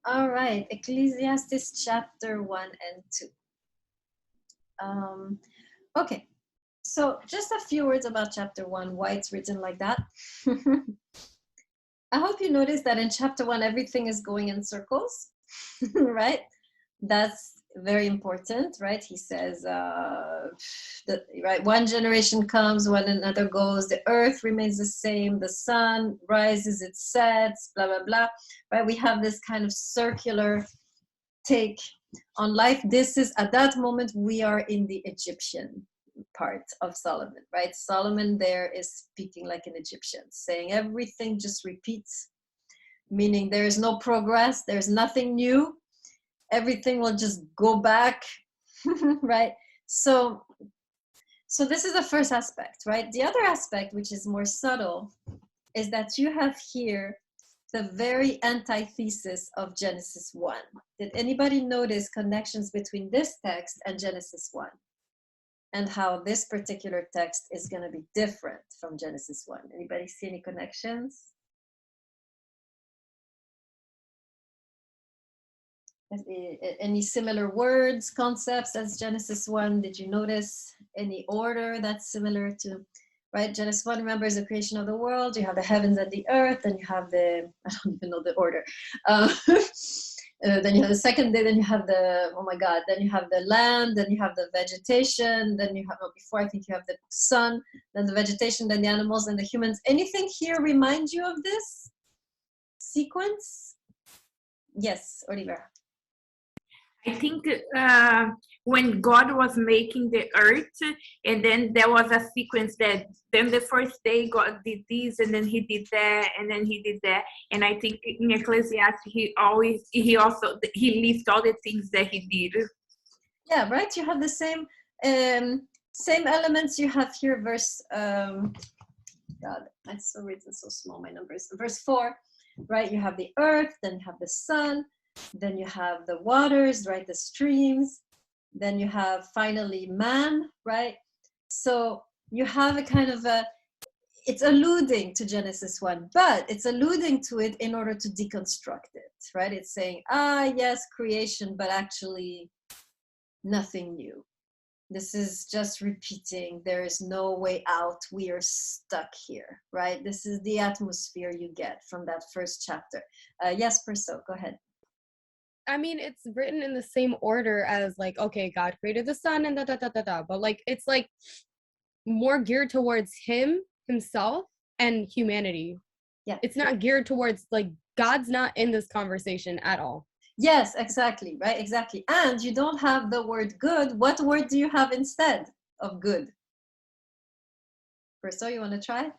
All right, Ecclesiastes chapter 1 and 2. Okay, so just a few words about chapter 1, why it's written like that. I hope you notice that in chapter 1, everything is going in circles, right? That's very important, right? He says, right, one generation comes, one another goes, the earth remains the same, the sun rises, it sets, blah, blah, blah, right? We have this kind of circular take on life. This is, at that moment, we are in the Egyptian part of Solomon, right? Solomon there is speaking like an Egyptian, saying everything just repeats, meaning there is no progress, there's nothing new, everything will just go back, right? So this is the first aspect, right? The other aspect, which is more subtle, is that you have here the very antithesis of Genesis 1. Did anybody notice connections between this text and Genesis 1? And how this particular text is going to be different from Genesis 1? Anybody see any connections? Any similar words, concepts as Genesis 1? Did you notice any order that's similar to, right? Genesis 1, remember, is the creation of the world. You have the heavens and the earth, then you have the, I don't even know the order. Then you have the second day, then you have the, oh my God, then you have the land, then you have the vegetation, then you have, before I think you have the sun, then the vegetation, then the animals, and the humans. Anything here remind you of this sequence? Yes, Oliver. I think when God was making the earth, and then there was a sequence that then the first day God did this, and then he did that, and then he did that. And I think in Ecclesiastes he also lists all the things that he did. Yeah, right. You have the same elements. You have here verse. God, I so written so small. My numbers. Verse 4, right? You have the earth, then you have the sun. Then you have the waters, right? The streams. Then you have finally man, right? So you have a kind of it's alluding to Genesis 1, but it's alluding to it in order to deconstruct it, right? It's saying, yes, creation, but actually nothing new. This is just repeating. There is no way out. We are stuck here, right? This is the atmosphere you get from that first chapter. Yes, Perso, go ahead. I mean, it's written in the same order as like, okay, God created the sun and da. But like, it's like more geared towards himself and humanity. Yeah. It's not geared towards, like, God's not in this conversation at all. Yes, exactly, right? Exactly. And you don't have the word good. What word do you have instead of good? Perso, you want to try?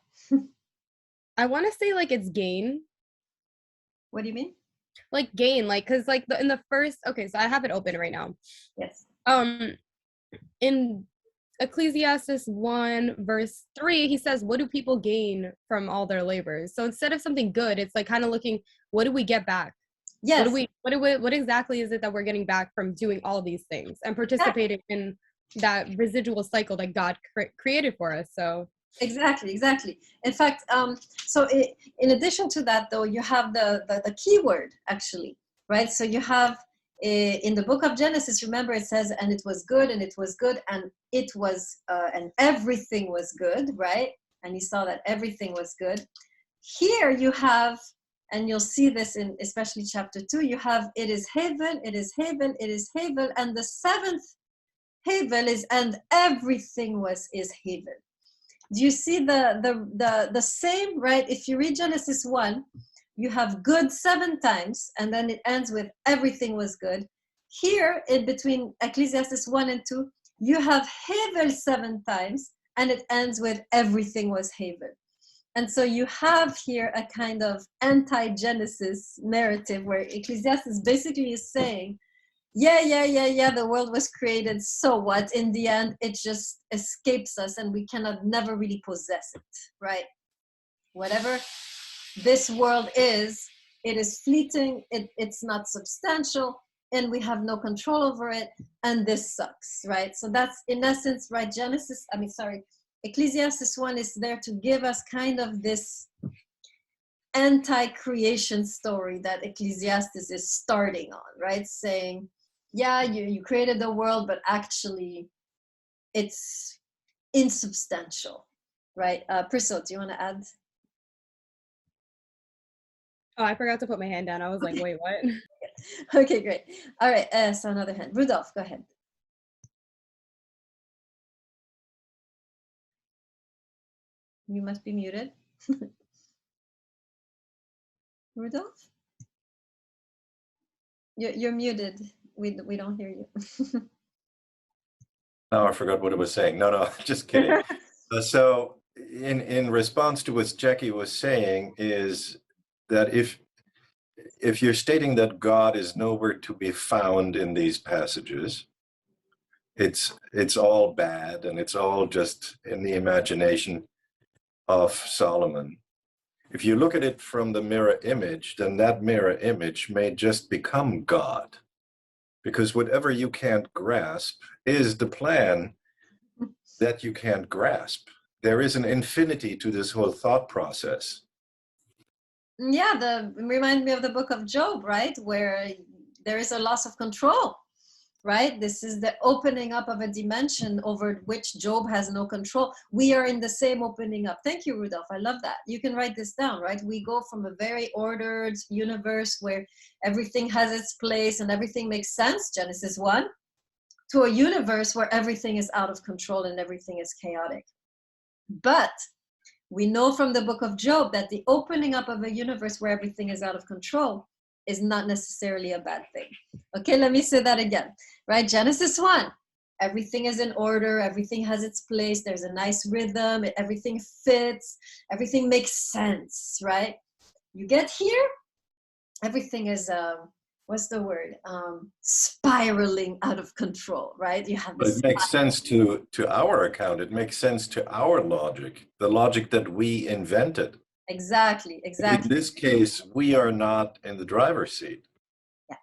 I want to say like it's gain. What do you mean? Like gain, like, because like in the first, okay, so I have it open right now. Yes. In Ecclesiastes 1 verse 3, he says, what do people gain from all their labors? So instead of something good, it's like kind of looking, what do we get back? Yes. What exactly is it that we're getting back from doing all these things and participating in that residual cycle that God created for us? So Exactly. In fact, in addition to that, though, you have the key word, actually, right? So you have in the book of Genesis, remember, it says, and it was good, and it was good, and it was, and everything was good, right? And you saw that everything was good. Here you have, and you'll see this in especially chapter 2, you have, it is haven, it is haven, it is haven, and the seventh haven is, and everything is haven. Do you see the same, right? If you read Genesis 1, you have good 7 times, and then it ends with everything was good. Here, in between Ecclesiastes 1 and 2, you have havel 7 times, and it ends with everything was havel. And so you have here a kind of anti-Genesis narrative where Ecclesiastes basically is saying, yeah, the world was created, so what? In the end, it just escapes us and we cannot never really possess it, right? Whatever this world is, it is fleeting, it's not substantial, and we have no control over it, and this sucks, right? So that's, in essence, right, Ecclesiastes 1 is there to give us kind of this anti-creation story that Ecclesiastes is starting on, right? Saying, yeah, you created the world, but actually it's insubstantial, right? Priscilla, do you want to add? Oh, I forgot to put my hand down. I was like, wait, what? Okay, great. All right, so another hand. Rudolph, go ahead. You must be muted. Rudolph? You're muted. We don't hear you. Oh, I forgot what I was saying. No, just kidding. So in response to what Jackie was saying is that if you're stating that God is nowhere to be found in these passages, it's all bad and it's all just in the imagination of Solomon. If you look at it from the mirror image, then that mirror image may just become God, because whatever you can't grasp is the plan that you can't grasp. There is an infinity to this whole thought process. Yeah, remind me of the book of Job, right? Where there is a loss of control, right? This is the opening up of a dimension over which Job has no control. We are in the same opening up. Thank you, Rudolph. I love that. You can write this down, right? We go from a very ordered universe where everything has its place and everything makes sense, Genesis 1, to a universe where everything is out of control and everything is chaotic. But we know from the book of Job that the opening up of a universe where everything is out of control is not necessarily a bad thing. Okay, let me say that again, right? Genesis 1, everything is in order, everything has its place, there's a nice rhythm, everything fits, everything makes sense, right? You get here, everything is, what's the word? Spiraling out of control, right? You have But this. it makes sense to our account. It makes sense to our logic, the logic that we invented. Exactly. In this case, we are not in the driver's seat. Yeah,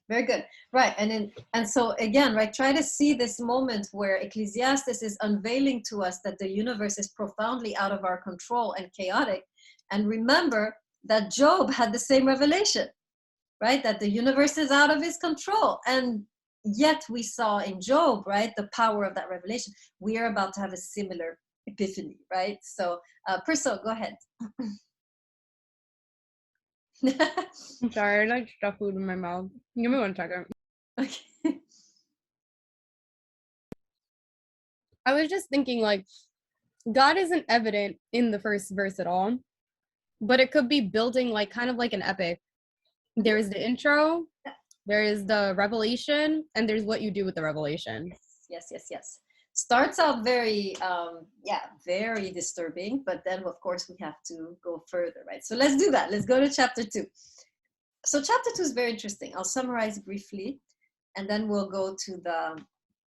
very good. Right, and so again, right, try to see this moment where Ecclesiastes is unveiling to us that the universe is profoundly out of our control and chaotic. And remember that Job had the same revelation, right? That the universe is out of his control. And yet we saw in Job, right, the power of that revelation. We are about to have a similar epiphany, right? So, Priscilla, go ahead. I'm sorry, I like stuff food in my mouth. Give me 1 second. Okay. I was just thinking, like, God isn't evident in the first verse at all, but it could be building like kind of like an epic. There is the intro, there is the revelation, and there's what you do with the revelation. Yes. Starts out very, very disturbing, but then of course we have to go further, right? So let's do that. Let's go to chapter 2. So chapter 2 is very interesting. I'll summarize briefly, and then we'll go to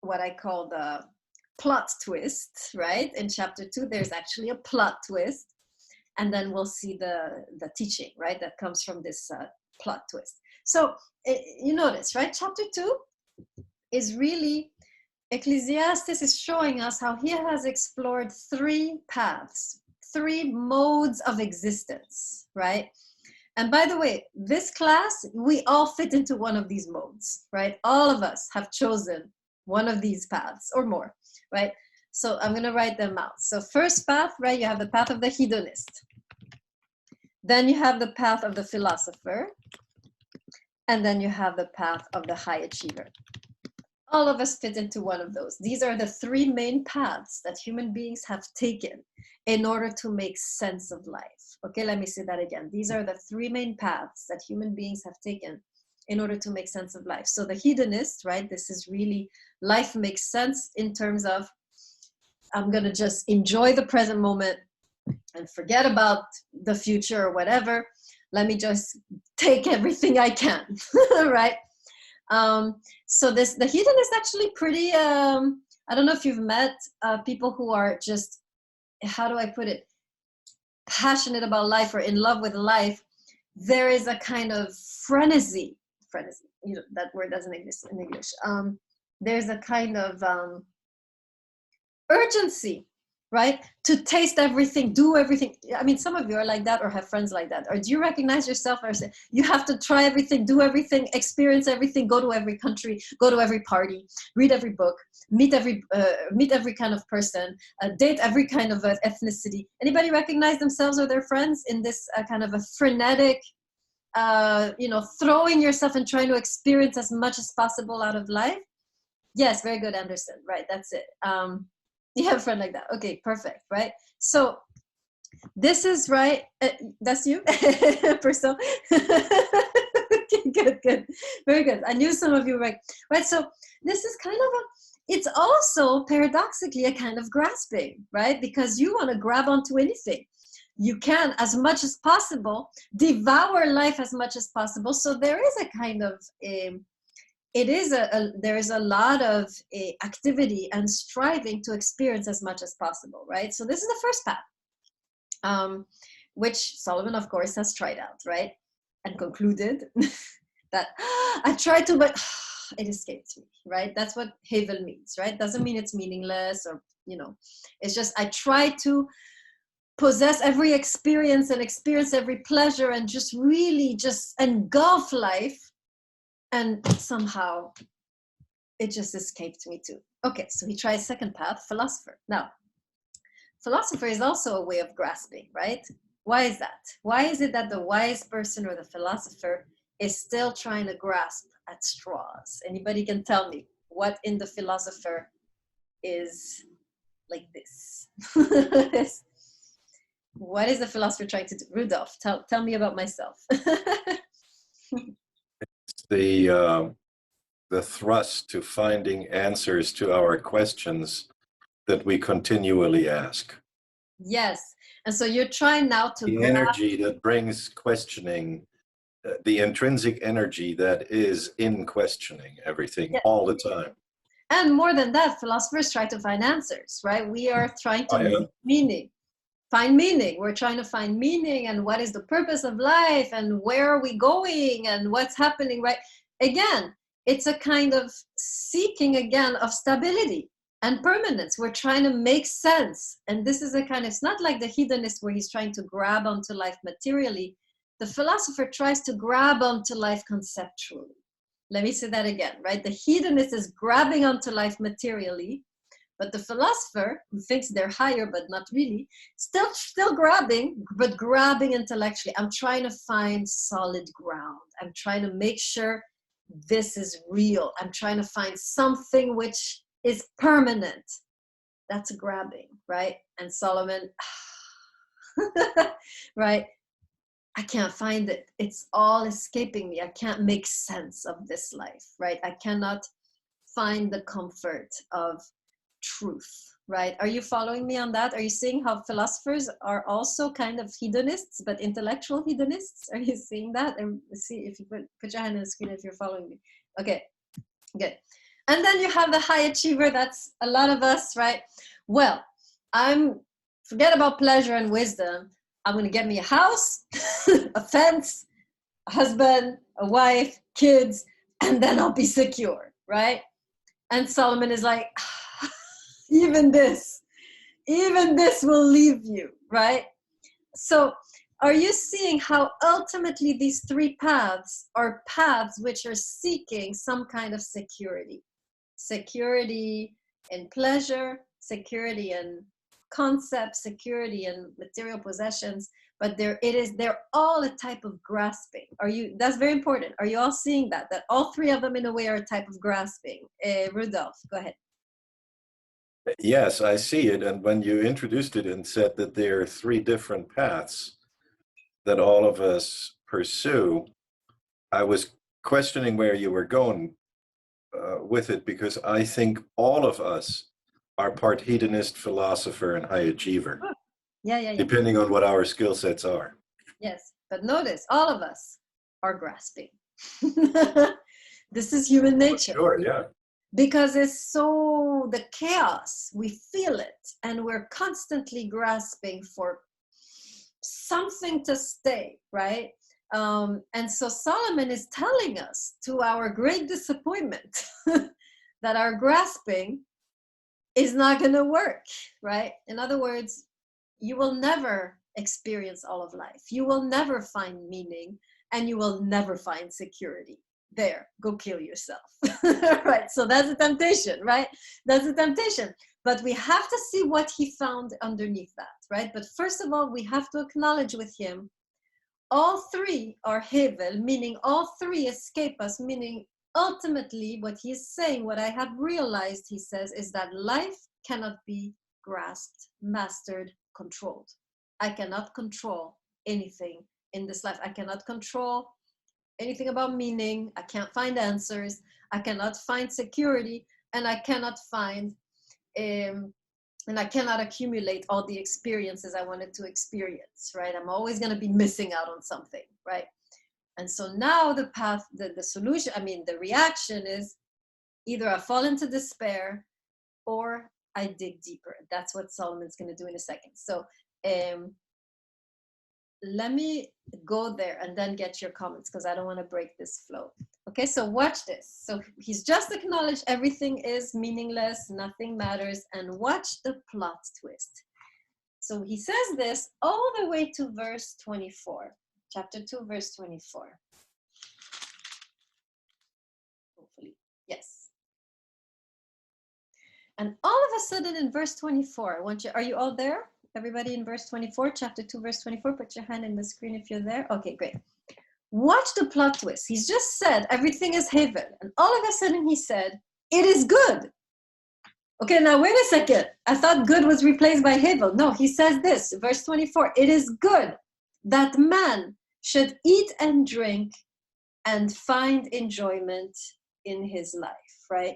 what I call the plot twist, right? In chapter 2, there's actually a plot twist, and then we'll see the teaching, right? That comes from this plot twist. So you notice, right? Chapter 2 is really, Ecclesiastes is showing us how he has explored 3 paths, 3 modes of existence, right? And by the way, this class, we all fit into one of these modes, right? All of us have chosen one of these paths or more, right? So I'm going to write them out. So first path, right? You have the path of the hedonist. Then you have the path of the philosopher. And then you have the path of the high achiever. All of us fit into one of those. These are the 3 main paths that human beings have taken in order to make sense of life. Okay, let me say that again. These are the 3 main paths that human beings have taken in order to make sense of life. So the hedonist, right? This is really, life makes sense in terms of, I'm going to just enjoy the present moment and forget about the future or whatever. Let me just take everything I can, right? So the hedonist is actually pretty, I don't know if you've met people who are just, how do I put it, passionate about life or in love with life. There is a kind of frenzy, you know, that word doesn't exist in English. There's a kind of urgency right? To taste everything, do everything. I mean, some of you are like that or have friends like that. Or do you recognize yourself or say, you have to try everything, do everything, experience everything, go to every country, go to every party, read every book, meet every kind of person, date every kind of ethnicity. Anybody recognize themselves or their friends in this kind of a frenetic, throwing yourself and trying to experience as much as possible out of life? Yes, very good, Anderson. Right, that's it. You have a friend like that. Okay, perfect, right? So this is right. That's you, Purcell. Okay, good. Very good. I knew some of you were right. So this is kind of it's also paradoxically a kind of grasping, right? Because you want to grab onto anything. You can, as much as possible, devour life as much as possible. So there is a kind of there is a lot of activity and striving to experience as much as possible, right? So this is the first path, which Solomon, of course, has tried out, right? And concluded that I tried to, but it escaped me, right? That's what Hevel means, right? Doesn't mean it's meaningless or, it's just I try to possess every experience and experience every pleasure and just really just engulf life. And somehow it just escaped me too. Okay, so he tries second path, philosopher. Now, philosopher is also a way of grasping, right? Why is that? Why is it that the wise person or the philosopher is still trying to grasp at straws? Anybody can tell me what in the philosopher is like this? What is the philosopher trying to do? Rudolph, tell me about myself. The thrust to finding answers to our questions that we continually ask. Yes. And so you're trying now to the energy that brings questioning, the intrinsic energy that is in questioning everything all the time. And more than that, philosophers try to find answers, right? We are trying to find meaning. We're trying to find meaning and what is the purpose of life and where are we going and what's happening, right? Again, it's a kind of seeking again of stability and permanence. We're trying to make sense. And this is a kind of, it's not like the hedonist where he's trying to grab onto life materially. The philosopher tries to grab onto life conceptually. Let me say that again, right? The hedonist is grabbing onto life materially, but the philosopher, who thinks they're higher, but not really, still grabbing, but grabbing intellectually. I'm trying to find solid ground. I'm trying to make sure this is real. I'm trying to find something which is permanent. That's grabbing, right? And Solomon, right? I can't find it. It's all escaping me. I can't make sense of this life, right? I cannot find the comfort of truth, right? Are you following me on that? Are you seeing how philosophers are also kind of hedonists, but intellectual hedonists? Are you seeing that? And see if you put your hand on the screen if you're following me. Okay, good. And then you have the high achiever. That's a lot of us, right? Well, forget about pleasure and wisdom. I'm going to get me a house, a fence, a husband, a wife, kids, and then I'll be secure, right? And Solomon is like, even this will leave you, right? So are you seeing how ultimately these three paths are paths which are seeking some kind of security? Security in pleasure, security in concept, security in material possessions, but they're all a type of grasping. That's very important. Are you all seeing that all three of them in a way are a type of grasping? Rudolph, go ahead. Yes, I see it. And when you introduced it and said that there are three different paths that all of us pursue, I was questioning where you were going with it, because I think all of us are part hedonist, philosopher, and high achiever. Yeah. Depending on what our skill sets are. Yes, but notice all of us are grasping. This is human nature. Sure, yeah. Because it's so the chaos, we feel it, and we're constantly grasping for something to stay, right? And so Solomon is telling us, to our great disappointment, that our grasping is not going to work, right? In other words, you will never experience all of life. You will never find meaning, and you will never find security. There, go kill yourself. Right? So that's a temptation, right? That's a temptation. But we have to see what he found underneath that, right? But first of all, we have to acknowledge with him, all three are hevel, meaning all three escape us, meaning ultimately what he's saying, what I have realized, he says, is that life cannot be grasped, mastered, controlled. I cannot control anything in this life. I cannot control anything about meaning. I can't find answers. I cannot find security, and I cannot find and I cannot accumulate all the experiences I wanted to experience, right? I'm always going to be missing out on something, right? And so now the path, the solution, I mean, the reaction is either I fall into despair or I dig deeper. That's what Solomon's going to do in a second. So let me go there and then get your comments, because I don't want to break this flow. Okay, so watch this. So he's just acknowledged everything is meaningless, nothing matters, and watch the plot twist. So he says this all the way to verse 24, chapter 2, verse 24. Hopefully, yes. And all of a sudden in verse 24, I want you, are you all there? Everybody in verse 24, chapter 2, verse 24, put your hand in the screen if you're there. Okay, great. Watch the plot twist. He's just said everything is hevel. And all of a sudden he said, it is good. Okay, now wait a second. I thought good was replaced by hevel. No, he says this, verse 24, it is good that man should eat and drink and find enjoyment in his life, right?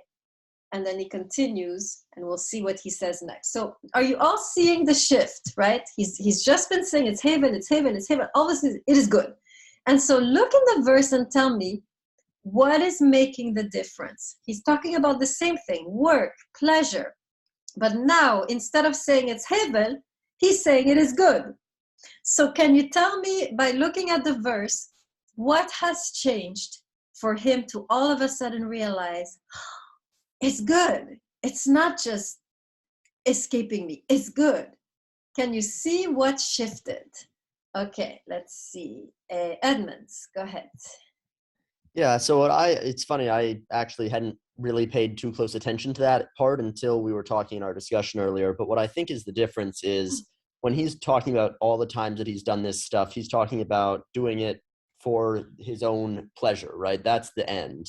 And then he continues, and we'll see what he says next. So are you all seeing the shift, right? He's just been saying it's hevel, it's hevel, it's hevel. All this is, it is good. And so look in the verse and tell me, what is making the difference? He's talking about the same thing, work, pleasure. But now, instead of saying it's hevel, he's saying it is good. So can you tell me, by looking at the verse, what has changed for him to all of a sudden realize, it's good. It's not just escaping me. It's good. Can you see what shifted? Okay, let's see. Edmonds, go ahead. Yeah, so it's funny, I actually hadn't really paid too close attention to that part until we were talking in our discussion earlier. But what I think is the difference is when he's talking about all the times that he's done this stuff, he's talking about doing it for his own pleasure, right? That's the end.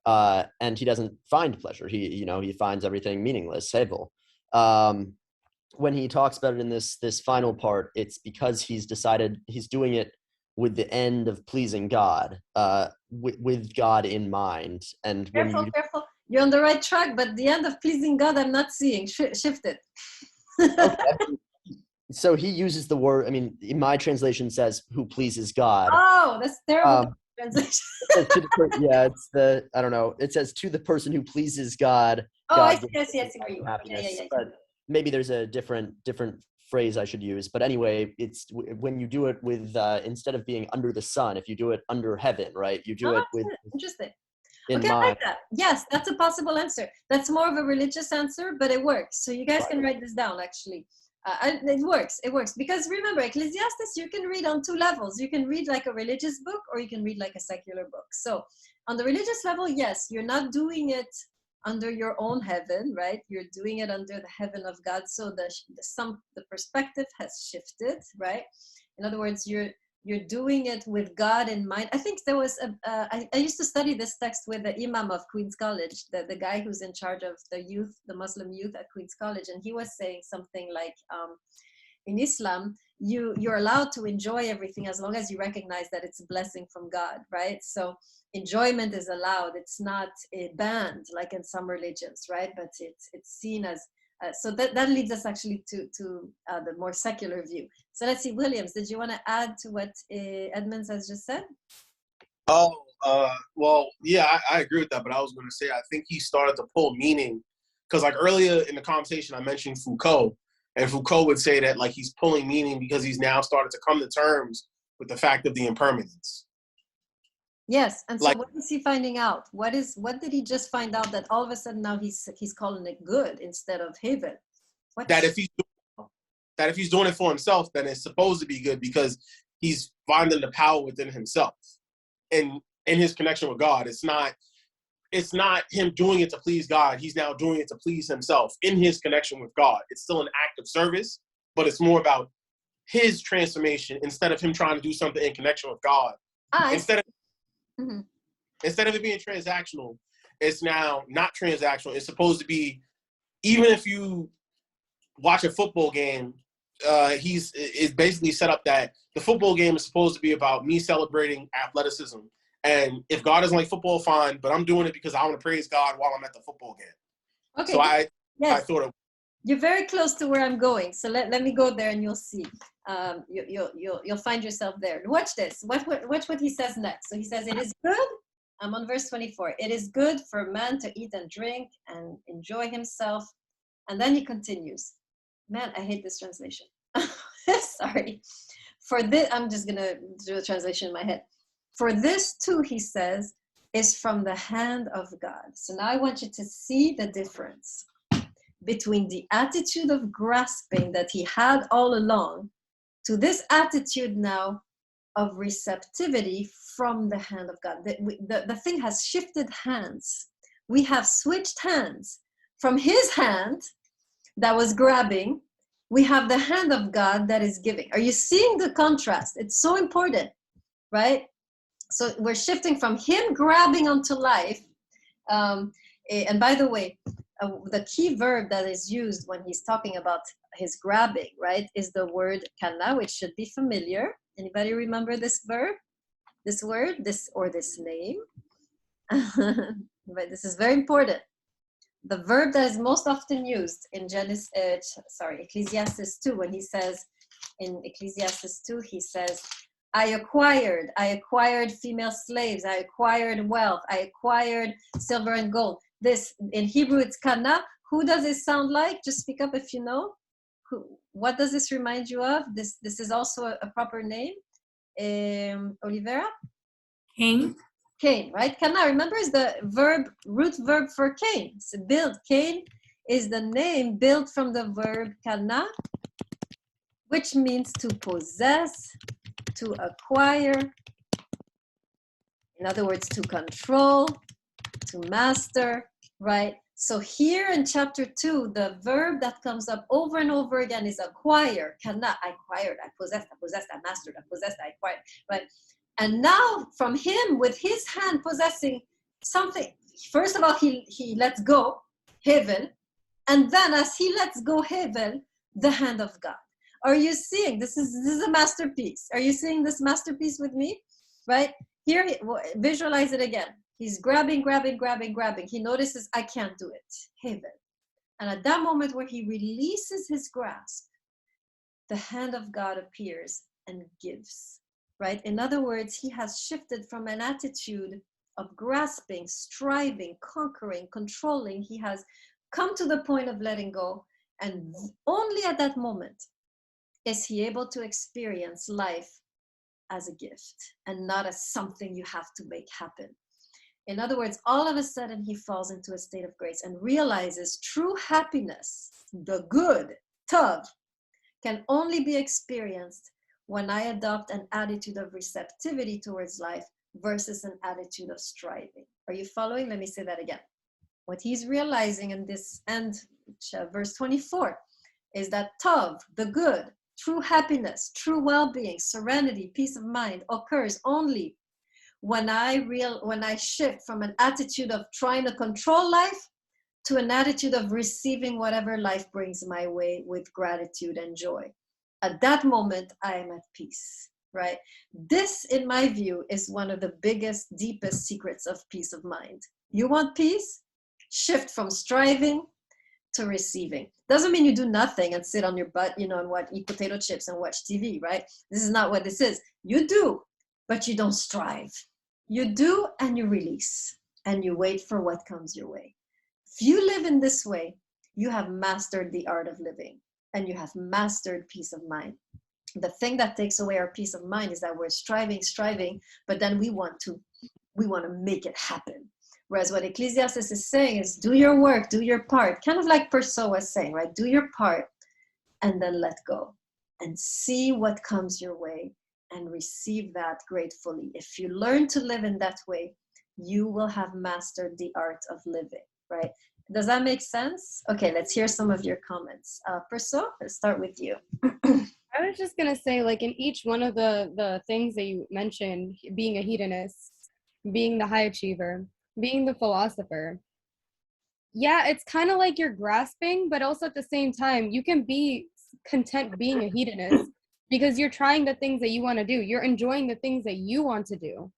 And he doesn't find pleasure. He finds everything meaningless, hevel. When he talks about it in this final part, it's because he's decided he's doing it with the end of pleasing God, with God in mind. And careful, you're on the right track, but the end of pleasing God, I'm not seeing. Shift it. Okay. So he uses the word, I mean, in my translation says, who pleases God. Oh, that's terrible translation. I don't know. It says to the person who pleases God. Oh, God I see where you are. Yeah. But maybe there's a different phrase I should use. But anyway, it's when you do it with, instead of being under the sun, if you do it under heaven, right? You do it with. Interesting. In okay, mind. I like that. Yes, that's a possible answer. That's more of a religious answer, but it works. So you guys can write this down, actually. It works because remember, Ecclesiastes you can read on two levels. You can read like a religious book, or you can read like a secular book. So on the religious level, yes, you're not doing it under your own heaven, right? You're doing it under the heaven of God. So the perspective has shifted, right? In other words, you're doing it with God in mind. I think there was I used to study this text with the Imam of Queen's College, the guy who's in charge of the Muslim youth at Queen's College, and he was saying something like, in Islam, you're allowed to enjoy everything as long as you recognize that it's a blessing from God, right? So enjoyment is allowed. It's not banned like in some religions, right? But it's seen as so that leads us actually to the more secular view. So let's see, Williams, did you want to add to what Edmonds has just said? Well, yeah, I agree with that, but I was going to say, I think he started to pull meaning, because like earlier in the conversation, I mentioned Foucault, and Foucault would say that like he's pulling meaning because he's now started to come to terms with the fact of the impermanence. Yes, and so Like what is he finding out? What did he just find out that all of a sudden now he's calling it good instead of hevel? What? that if he's doing it for himself, then it's supposed to be good because he's finding the power within himself and in his connection with God. It's not him doing it to please God. He's now doing it to please himself in his connection with God. It's still an act of service, but it's more about his transformation instead of him trying to do something in connection with God. Instead of it being transactional, it's now not transactional. It's supposed to be, even if you watch a football game, it's basically set up that the football game is supposed to be about me celebrating athleticism. And if God doesn't like football, fine, but I'm doing it because I want to praise God while I'm at the football game. Okay. So yes. I thought of. You're very close to where I'm going. So let me go there and you'll see. You'll find yourself there. Watch this. Watch what he says next. So he says, it is good. I'm on verse 24. It is good for a man to eat and drink and enjoy himself. And then he continues. Man, I hate this translation. Sorry. For this, I'm just going to do a translation in my head. For this too, he says, is from the hand of God. So now I want you to see the difference between the attitude of grasping that he had all along to this attitude now of receptivity from the hand of God. The thing has shifted hands. We have switched hands. From his hand that was grabbing, we have the hand of God that is giving. Are you seeing the contrast? It's so important, right? So we're shifting from him grabbing onto life. And by the way, the key verb that is used when he's talking about his grabbing, right, is the word kana, which should be familiar. Anybody remember this verb, this word, this name? But this is very important. The verb that is most often used in Ecclesiastes 2, when he says, in Ecclesiastes 2, he says, I acquired female slaves, I acquired wealth, I acquired silver and gold. This, in Hebrew, it's kana. Who does it sound like? Just speak up if you know. What does this remind you of? This is also a proper name. Olivera? Cain. Cain, right? Kana, remember, is the root verb for Cain. So build. Cain is the name built from the verb kana, which means to possess, to acquire. In other words, to control, to master, right? So here in chapter 2, the verb that comes up over and over again is acquire. Kana, I acquired, I possessed, I mastered, I possessed, I acquired, right? And now from him, with his hand possessing something, first of all, he lets go, hevel, and then as he lets go hevel, the hand of God. Are you seeing? This is a masterpiece. Are you seeing this masterpiece with me? Right? Here, visualize it again. He's grabbing. He notices, I can't do it. Hevel. And at that moment where he releases his grasp, the hand of God appears and gives. Right? In other words, he has shifted from an attitude of grasping, striving, conquering, controlling. He has come to the point of letting go. And only at that moment is he able to experience life as a gift and not as something you have to make happen. In other words, all of a sudden he falls into a state of grace and realizes true happiness, the good, tov, can only be experienced when I adopt an attitude of receptivity towards life versus an attitude of striving. Are you following? Let me say that again. What he's realizing in this end, verse 24, is that tov, the good, true happiness, true well-being, serenity, peace of mind occurs only when I shift from an attitude of trying to control life to an attitude of receiving whatever life brings my way with gratitude and joy. At that moment, I am at peace, right? This, in my view, is one of the biggest, deepest secrets of peace of mind. You want peace? Shift from striving to receiving. Doesn't mean you do nothing and sit on your butt, and eat potato chips and watch TV, right? This is not what this is. You do, but you don't strive. You do and you release and you wait for what comes your way. If you live in this way, you have mastered the art of living and you have mastered peace of mind. The thing that takes away our peace of mind is that we're striving, but then we want to make it happen. Whereas what Ecclesiastes is saying is do your work, do your part, kind of like Perso was saying, right? Do your part and then let go and see what comes your way and receive that gratefully. If you learn to live in that way, you will have mastered the art of living, right? Does that make sense? Okay, let's hear some of your comments. Perso, let's start with you. I was just gonna say, like, in each one of the things that you mentioned, being a hedonist, being the high achiever, being the philosopher, yeah, it's kind of like you're grasping, but also at the same time, you can be content being a hedonist because you're trying the things that you want to do. You're enjoying the things that you want to do.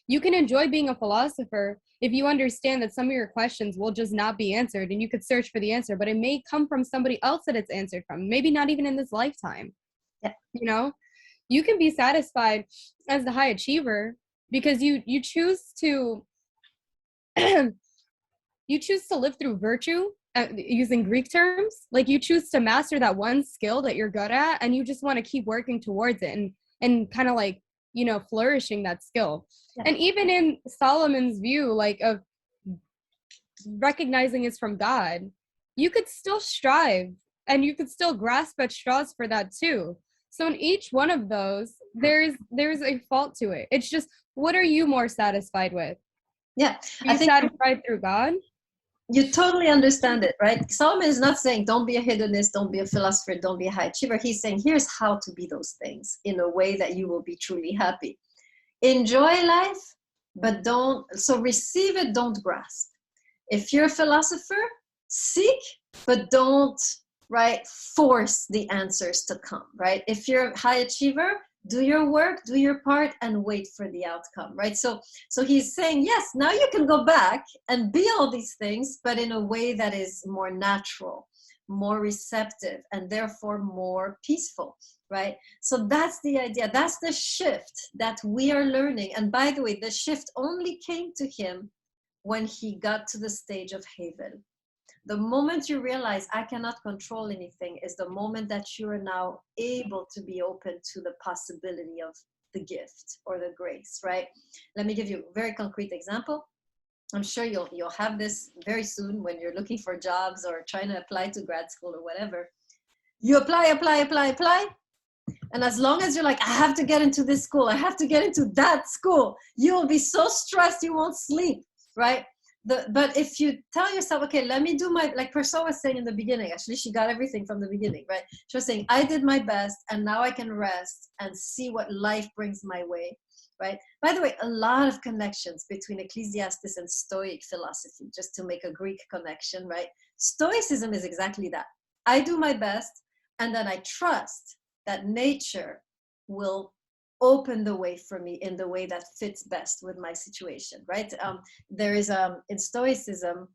You can enjoy being a philosopher if you understand that some of your questions will just not be answered, and you could search for the answer, but it may come from somebody else that it's answered from, maybe not even in this lifetime. Yeah. You know, you can be satisfied as the high achiever because you choose to you choose to live through virtue, using Greek terms. Like, you choose to master that one skill that you're good at, and you just want to keep working towards it and kind of like, you know, flourishing that skill. Yeah. And even in Solomon's view, like, of recognizing it's from God, you could still strive and you could still grasp at straws for that too. So in each one of those, there's a fault to it. It's just, what are you more satisfied with? Yeah, Are you satisfied through God? You totally understand it, right? Solomon is not saying don't be a hedonist, don't be a philosopher, don't be a high achiever. He's saying here's how to be those things in a way that you will be truly happy. Enjoy life, but receive it, don't grasp. If you're a philosopher, seek, but don't, right, force the answers to come, right? If you're a high achiever, do your work, do your part, and wait for the outcome, right? So he's saying, yes, now you can go back and be all these things, but in a way that is more natural, more receptive, and therefore more peaceful, right? So that's the idea. That's the shift that we are learning. And by the way, the shift only came to him when he got to the stage of Havel. The moment you realize I cannot control anything is the moment that you are now able to be open to the possibility of the gift or the grace, right? Let me give you a very concrete example. I'm sure you'll have this very soon when you're looking for jobs or trying to apply to grad school or whatever. You apply. And as long as you're like, I have to get into this school, I have to get into that school, you will be so stressed you won't sleep, right? But if you tell yourself, okay, let me do my, like Perso was saying in the beginning, actually, she got everything from the beginning, right? She was saying, I did my best and now I can rest and see what life brings my way, right? By the way, a lot of connections between Ecclesiastes and Stoic philosophy, just to make a Greek connection, right? Stoicism is exactly that. I do my best and then I trust that nature will open the way for me in the way that fits best with my situation, right? There is in Stoicism,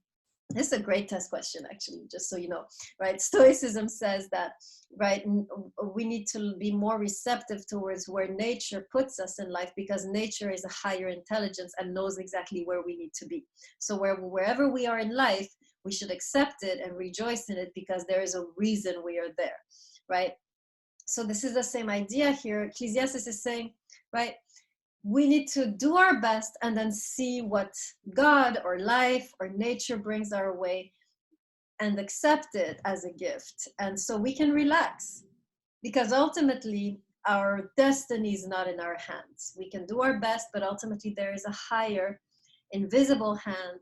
this is a great test question actually, just so you know, right? Stoicism says that, right, we need to be more receptive towards where nature puts us in life, because nature is a higher intelligence and knows exactly where we need to be. So wherever we are in life, we should accept it and rejoice in it because there is a reason we are there, right? So this is the same idea here. Ecclesiastes is saying, right, we need to do our best and then see what God or life or nature brings our way and accept it as a gift. And so we can relax, because ultimately our destiny is not in our hands. We can do our best, but ultimately there is a higher invisible hand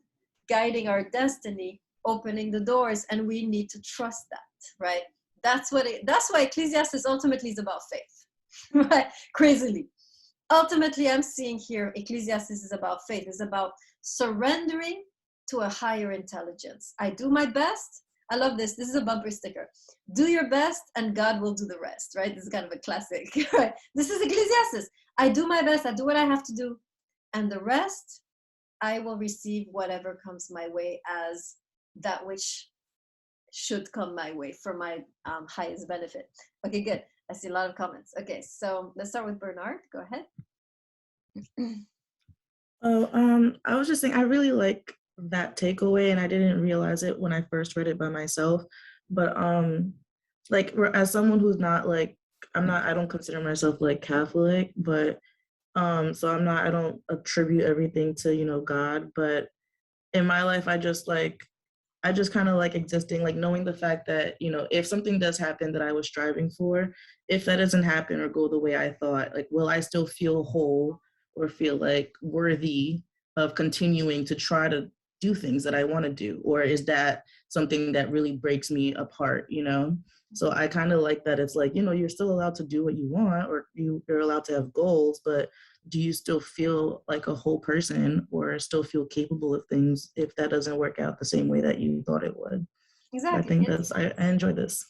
guiding our destiny, opening the doors, and we need to trust that, right? That's why Ecclesiastes ultimately is about faith, right? Crazily. Ultimately, I'm seeing here, Ecclesiastes is about faith. It's about surrendering to a higher intelligence. I do my best. I love this. This is a bumper sticker. Do your best and God will do the rest, right? This is kind of a classic, right? This is Ecclesiastes. I do my best. I do what I have to do. And the rest, I will receive whatever comes my way as that which should come my way for my highest benefit. Okay, good. I see a lot of comments. Okay, so let's start with Bernard. Go ahead. I was just saying, I really like that takeaway, and I didn't realize it when I first read it by myself. But like, as someone who's not like I don't consider myself like Catholic, but so I don't attribute everything to, God, but in my life, I just kind of like existing, like knowing the fact that, if something does happen that I was striving for, if that doesn't happen or go the way I thought, like, will I still feel whole or feel like worthy of continuing to try to do things that I want to do? Or is that something that really breaks me apart? So I kind of like that it's like, you're still allowed to do what you want, or you're allowed to have goals, but do you still feel like a whole person or still feel capable of things if that doesn't work out the same way that you thought it would? So I Exactly. think I enjoy this.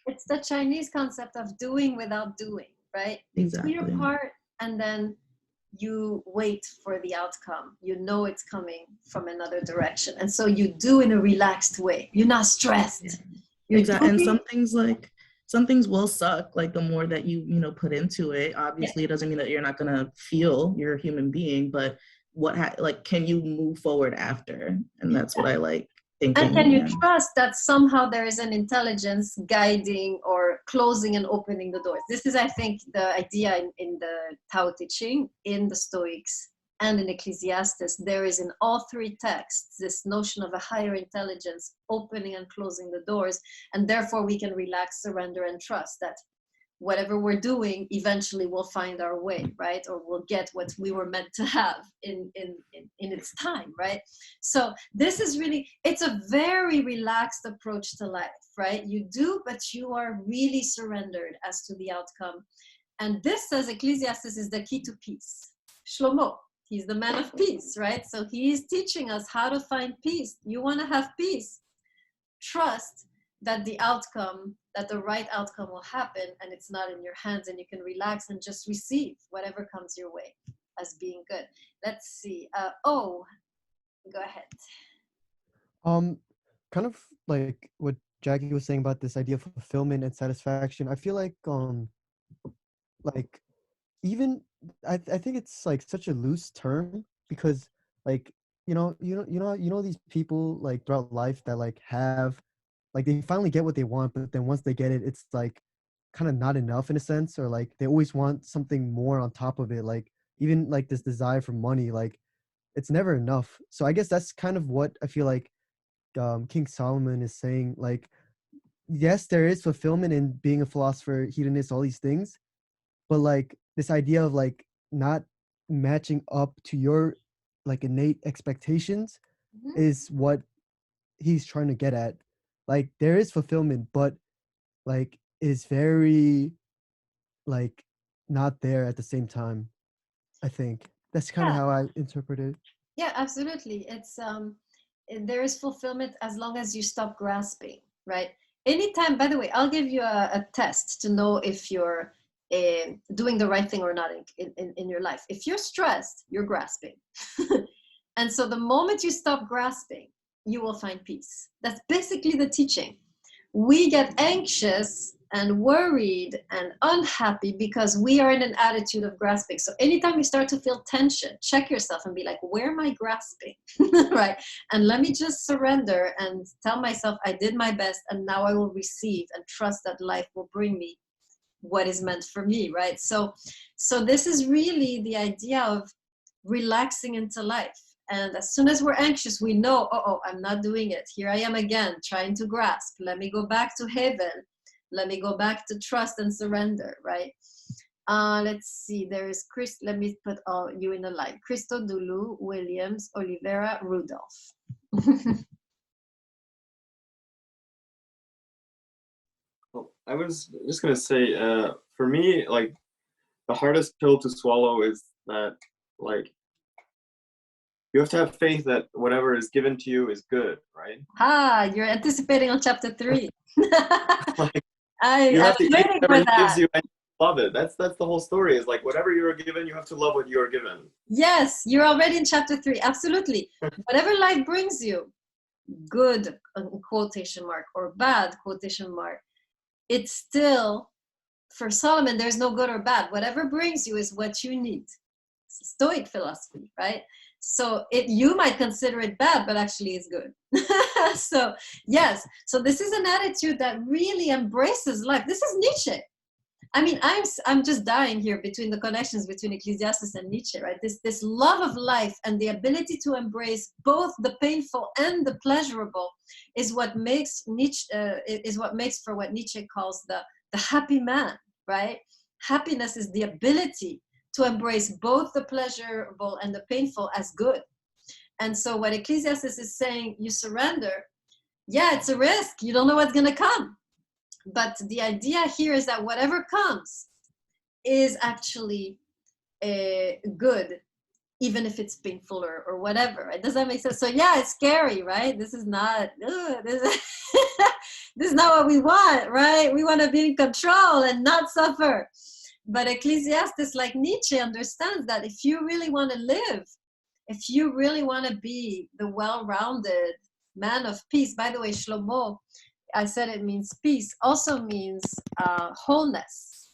It's the Chinese concept of doing without doing, right? You do your Exactly. part and then you wait for the outcome. You know it's coming from another direction. And so you do in a relaxed way. You're not stressed. You're Exactly. And doing, some things will suck, like the more that put into it. Obviously, it doesn't mean that you're not gonna feel, you're a human being, but like, can you move forward after? And that's what I like and can thinking. you Yeah. trust that somehow there is an intelligence guiding or closing and opening the doors? This is, I think, the idea in the Tao Te Ching, in the Stoics, and in Ecclesiastes. There is in all three texts this notion of a higher intelligence opening and closing the doors, and therefore we can relax, surrender, and trust that whatever we're doing eventually we'll find our way, right? Or we'll get what we were meant to have in its time, right? So this is really, it's a very relaxed approach to life, right? You do, but you are really surrendered as to the outcome. And this, says Ecclesiastes, is the key to peace. Shlomo, he's the man of peace, right? So he's teaching us how to find peace. You want to have peace, trust that the right outcome will happen, and it's not in your hands, and you can relax and just receive whatever comes your way as being good. Let's see. Go ahead. Kind of like what Jackie was saying about this idea of fulfillment and satisfaction. I feel like even I think it's like such a loose term, because like these people like throughout life that like have, like, they finally get what they want, but then once they get it, it's like kind of not enough in a sense, or like they always want something more on top of it. Like even like this desire for money, like it's never enough. So I guess that's kind of what I feel like King Solomon is saying. Like, yes, there is fulfillment in being a philosopher, hedonist, all these things, but like this idea of like not matching up to your like innate expectations Mhm. is what he's trying to get at. Like there is fulfillment, but like it is very like not there at the same time. I think that's kind of Yeah, how I interpret it. yeah, absolutely. It's there is fulfillment as long as you stop grasping, right? Anytime, by the way, I'll give you a test to know if you're doing the right thing or not in your life. If you're stressed, you're grasping. And so the moment you stop grasping, you will find peace. That's basically the teaching. We get anxious and worried and unhappy because we are in an attitude of grasping. So anytime you start to feel tension, check yourself and be like, where am I grasping? Right? And let me just surrender and tell myself I did my best, and now I will receive and trust that life will bring me what is meant for me, right? So this is really the idea of relaxing into life. And as soon as we're anxious, we know, oh, I'm not doing it. Here I am again, trying to grasp. Let me go back to heaven. Let me go back to trust and surrender, right? Let's see, there is Chris. Let me put all you in a line. Christo, Dulu, Williams, Olivera, Rudolph. Well, I was just gonna say, for me, like the hardest pill to swallow is that, like, you have to have faith that whatever is given to you is good, right? You're anticipating on chapter 3. Like, I'm you have to eat waiting for whatever he that. gives you and love it. That's the whole story. Is like whatever you are given, you have to love what you are given. Yes, you're already in chapter 3. Absolutely. Whatever life brings you, good quotation mark or bad quotation mark, it's still, for Solomon, there's no good or bad. Whatever brings you is what you need. Stoic philosophy, right? So you might consider it bad, but actually it's good. So yes, so this is an attitude that really embraces life. This is Nietzsche. I mean, I'm just dying here between the connections between Ecclesiastes and Nietzsche, right? This love of life and the ability to embrace both the painful and the pleasurable is what makes Nietzsche is what makes for what Nietzsche calls the happy man, right? Happiness is the ability to embrace both the pleasurable and the painful as good. And so what Ecclesiastes is saying, you surrender. Yeah, it's a risk. You don't know what's going to come. But the idea here is that whatever comes is actually good, even if it's painful or whatever. Right? Does that make sense? So yeah, it's scary, right? This is not this is not what we want, right? We want to be in control and not suffer. But Ecclesiastes, like Nietzsche, understands that if you really want to live, if you really want to be the well-rounded man of peace, by the way, Shlomo, I said it means peace, also means wholeness,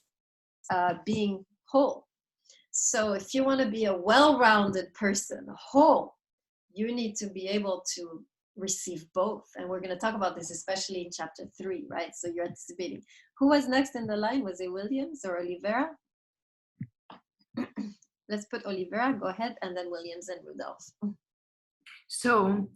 being whole. So if you want to be a well-rounded person, whole, you need to be able to receive both. And we're going to talk about this, especially in chapter 3, right? So you're anticipating. Who was next in the line? Was it Williams or Olivera? Let's put Olivera, go ahead, and then Williams and Rudolph. So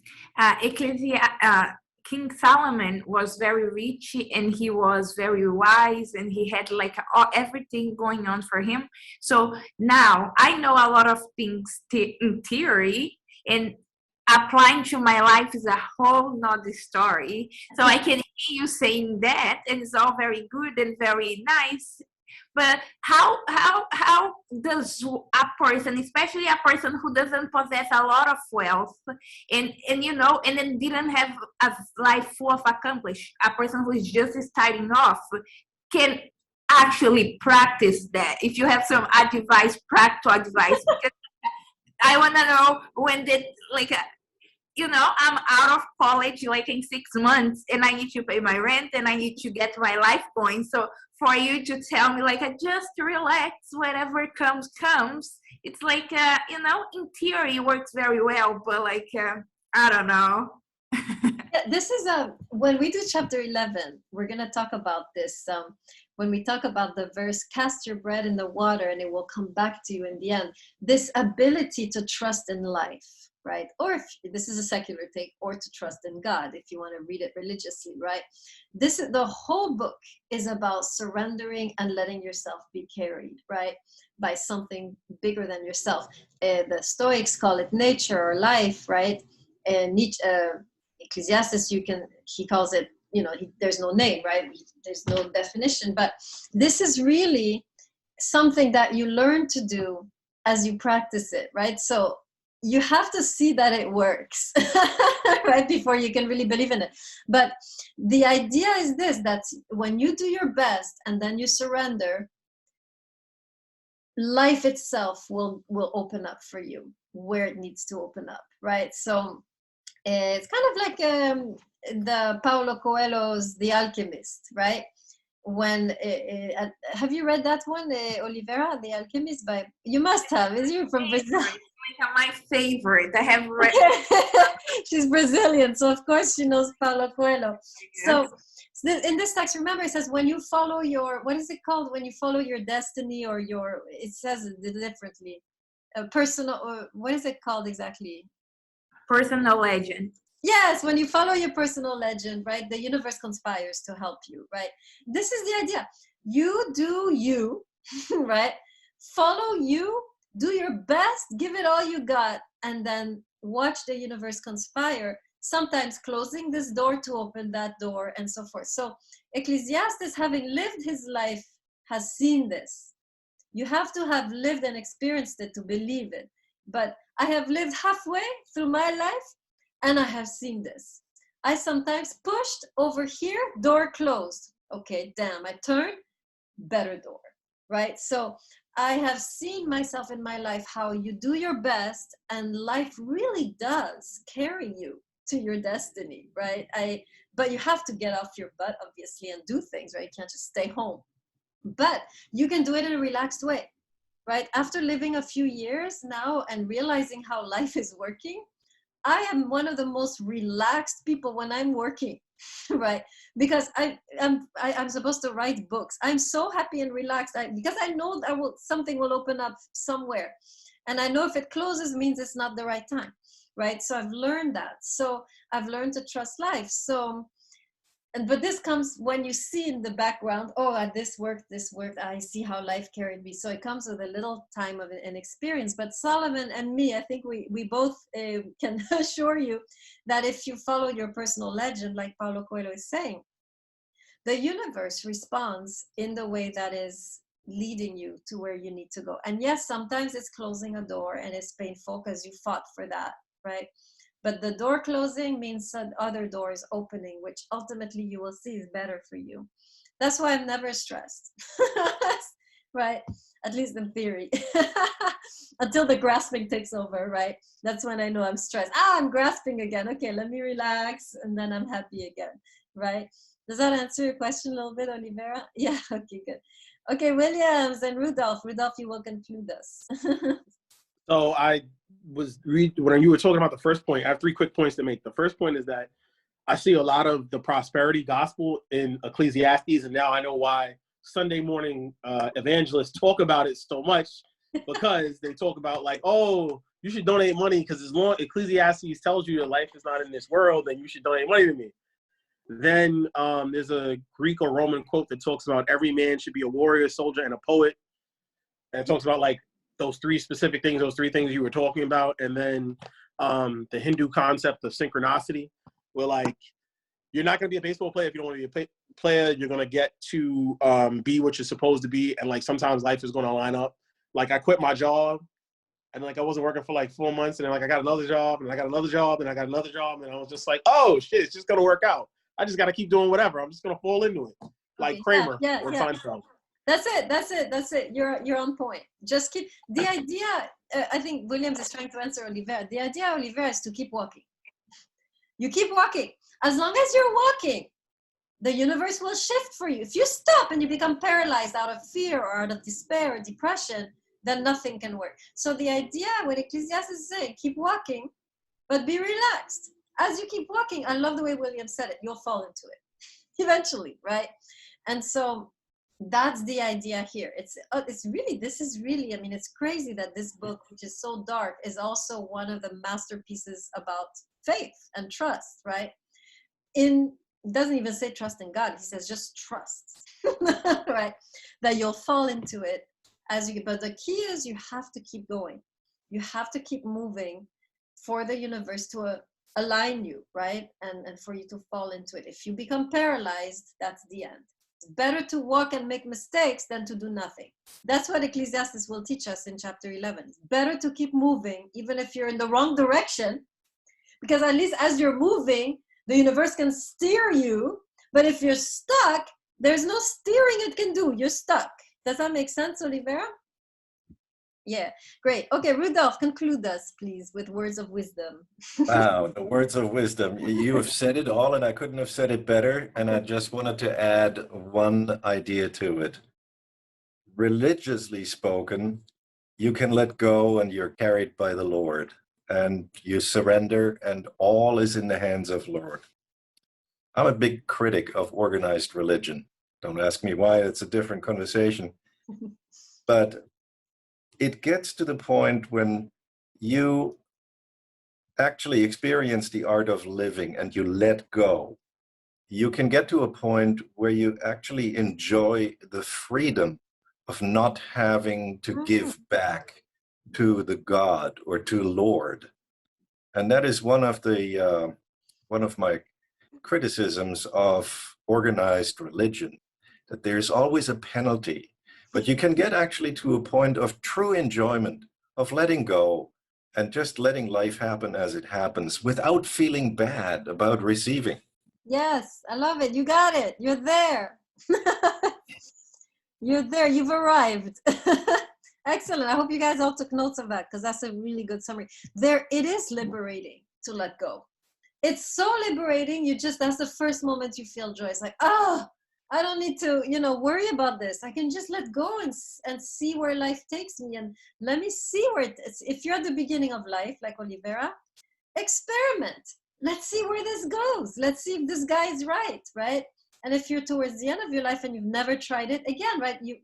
King Solomon was very rich and he was very wise and he had like everything going on for him. So now I know a lot of things in theory, and applying to my life is a whole nother story. So I can hear you saying that, and it's all very good and very nice. But how does a person, especially a person who doesn't possess a lot of wealth and then didn't have a life full of accomplishment, a person who is just starting off, can actually practice that? If you have some advice, practical advice, because I want to know when did I'm out of college like in 6 months and I need to pay my rent and I need to get my life going. So for you to tell me like, just relax, whatever comes, it's like, in theory it works very well, but like, I don't know. This is when we do chapter 11, we're going to talk about this. When we talk about the verse, cast your bread in the water and it will come back to you in the end. This ability to trust in life, right? Or if this is a secular take, or to trust in God, if you want to read it religiously, right? The whole book is about surrendering and letting yourself be carried, right? By something bigger than yourself. The Stoics call it nature or life, right? And Ecclesiastes, he calls it, there's no name, right? There's no definition, but this is really something that you learn to do as you practice it, right? So you have to see that it works, right? Before you can really believe in it. But the idea is this, that when you do your best and then you surrender, life itself will open up for you where it needs to open up, right? So it's kind of like the Paulo Coelho's The Alchemist, right? When have you read that one, Olivera, The Alchemist? You must have. Is you from Brazil? Like my favorite. I have read. She's Brazilian, so of course she knows Paulo Coelho. Yes. So in this text, remember, it says when you follow what is it called? When you follow your destiny or it says it differently. Personal, or what is it called exactly? Personal legend. Yes, when you follow your personal legend, right? The universe conspires to help you, right? This is the idea. You do you, right? Follow you, do your best, give it all you got, and then watch the universe conspire, sometimes closing this door to open that door, and so forth. So Ecclesiastes, having lived his life, has seen this. You have to have lived and experienced it to believe it. But I have lived halfway through my life, and I have seen this. I sometimes pushed over here, door closed. Okay, damn, I turned, better door, right? So I have seen myself in my life how you do your best and life really does carry you to your destiny, right? But you have to get off your butt, obviously, and do things, right? You can't just stay home. But you can do it in a relaxed way, right? After living a few years now and realizing how life is working, I am one of the most relaxed people when I'm working, right? Because I'm supposed to write books. I'm so happy and relaxed because I know something will open up somewhere. And I know if it closes means it's not the right time, right? So I've learned that. So I've learned to trust life. So, but this comes when you see in the background, oh, this worked, I see how life carried me. So it comes with a little time of an experience. But Solomon and me, I think we both can assure you that if you follow your personal legend, like Paulo Coelho is saying, the universe responds in the way that is leading you to where you need to go. And yes, sometimes it's closing a door and it's painful because you fought for that, right? But the door closing means that other doors opening, which ultimately you will see is better for you. That's why I'm never stressed, right? At least in theory. Until the grasping takes over, right? That's when I know I'm stressed. I'm grasping again. Okay, let me relax, and then I'm happy again, right? Does that answer your question a little bit, Olivera? Yeah, okay, good. Okay, Williams and Rudolph. Rudolph, you will conclude us. So when you were talking about the first point, I have 3 quick points to make. The first point is that I see a lot of the prosperity gospel in Ecclesiastes, and now I know why Sunday morning evangelists talk about it so much, because they talk about like, oh, you should donate money because as long Ecclesiastes tells you your life is not in this world, then you should donate money to me. Then there's a Greek or Roman quote that talks about every man should be a warrior, soldier, and a poet. And it talks about like those 3 specific things, those 3 things you were talking about. And then the Hindu concept of synchronicity, where like, you're not going to be a baseball player if you don't want to be a player. You're going to get to be what you're supposed to be. And like, sometimes life is going to line up. Like I quit my job and like, I wasn't working for like 4 months. And then like, I got another job and I got another job and I got another job. And I was just like, oh shit, it's just going to work out. I just got to keep doing whatever. I'm just going to fall into it. Like Kramer or Seinfeld. That's it. You're on point. Just keep the idea. I think Williams is trying to answer Oliver. The idea, Oliver, is to keep walking. You keep walking. As long as you're walking, the universe will shift for you. If you stop and you become paralyzed out of fear or out of despair or depression, then nothing can work. So the idea, what Ecclesiastes is saying, keep walking, but be relaxed. As you keep walking, I love the way William said it, you'll fall into it eventually, right? And so that's the idea here. It's really, I mean, it's crazy that this book, which is so dark, is also one of the masterpieces about faith and trust, right? It doesn't even say trust in God. He says just trust, right? That you'll fall into it as you, but the key is you have to keep going. You have to keep moving for the universe to align you, right? And for you to fall into it. If you become paralyzed, that's the end. It's better to walk and make mistakes than to do nothing. That's what Ecclesiastes will teach us in chapter 11. It's better to keep moving, even if you're in the wrong direction, because at least as you're moving, the universe can steer you. But if you're stuck, there's no steering it can do. You're stuck. Does that make sense, Olivera? Yeah, great. Okay, Rudolph, conclude us, please, with words of wisdom. Wow, the words of wisdom. You have said it all, and I couldn't have said it better. And I just wanted to add one idea to it. Religiously spoken, you can let go and you're carried by the Lord, and you surrender, and all is in the hands of Lord. I'm a big critic of organized religion. Don't ask me why, it's a different conversation. But it gets to the point when you actually experience the art of living and you let go. You can get to a point where you actually enjoy the freedom of not having to give back to the God or to Lord. And that is one of my criticisms of organized religion, that there's always a penalty. But you can get actually to a point of true enjoyment, of letting go and just letting life happen as it happens without feeling bad about receiving. Yes, I love it. You got it. You're there. You're there. You've arrived. Excellent. I hope you guys all took notes of that, because that's a really good summary. It is liberating to let go. It's so liberating. That's the first moment you feel joy. It's like, oh, I don't need to, worry about this. I can just let go and see where life takes me. And let me see where it is. If you're at the beginning of life, like Olivera, experiment. Let's see where this goes. Let's see if this guy is right? And if you're towards the end of your life and you've never tried it, again, right, you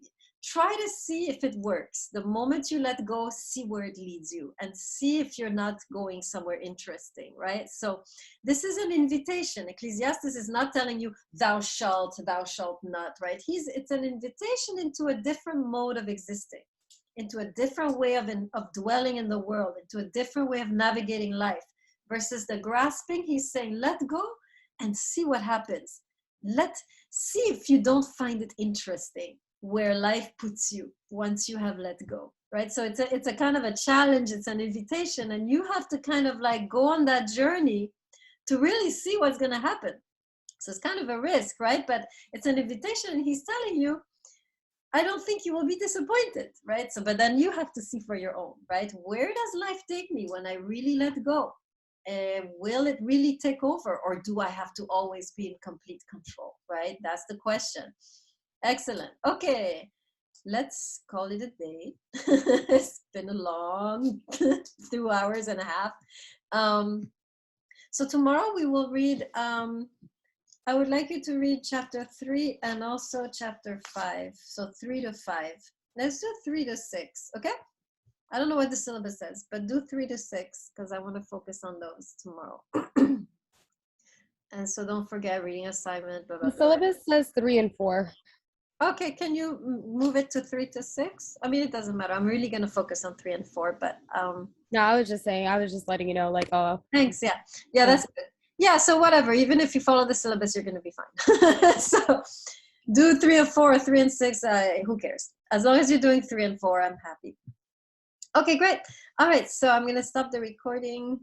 try to see if it works. The moment you let go, see where it leads you and see if you're not going somewhere interesting, right? So this is an invitation. Ecclesiastes is not telling you, thou shalt not, right? It's an invitation into a different mode of existing, into a different way of dwelling in the world, into a different way of navigating life. Versus the grasping, he's saying, let go and see what happens. See if you don't find it interesting where life puts you once you have let go, right? So it's a kind of a challenge, it's an invitation, and you have to kind of like go on that journey to really see what's going to happen. So it's kind of a risk, right? But it's an invitation, and he's telling you, I don't think you will be disappointed, right? So, but then you have to see for your own, right? Where does life take me when I really let go? Will it really take over, or do I have to always be in complete control, right? That's the question. Excellent. Okay, let's call it a day. It's been a long 2 hours and a half. So tomorrow we will read, I would like you to read chapter 3 and also chapter 5. So 3 to 5. Let's do 3 to 6, okay? I don't know what the syllabus says, but do 3 to 6 because I want to focus on those tomorrow. And so don't forget reading assignment. Blah, blah, The syllabus says 3 and 4. Okay, can you move it to 3 to 6? I mean, it doesn't matter. I'm really going to focus on 3 and 4, but No, I was just letting you know, like, oh. Thanks. Yeah, that's good. Yeah, so whatever. Even if you follow the syllabus, you're going to be fine. So do 3 and 4, 3 and 6. Who cares? As long as you're doing 3 and 4, I'm happy. Okay, great. All right, so I'm going to stop the recording.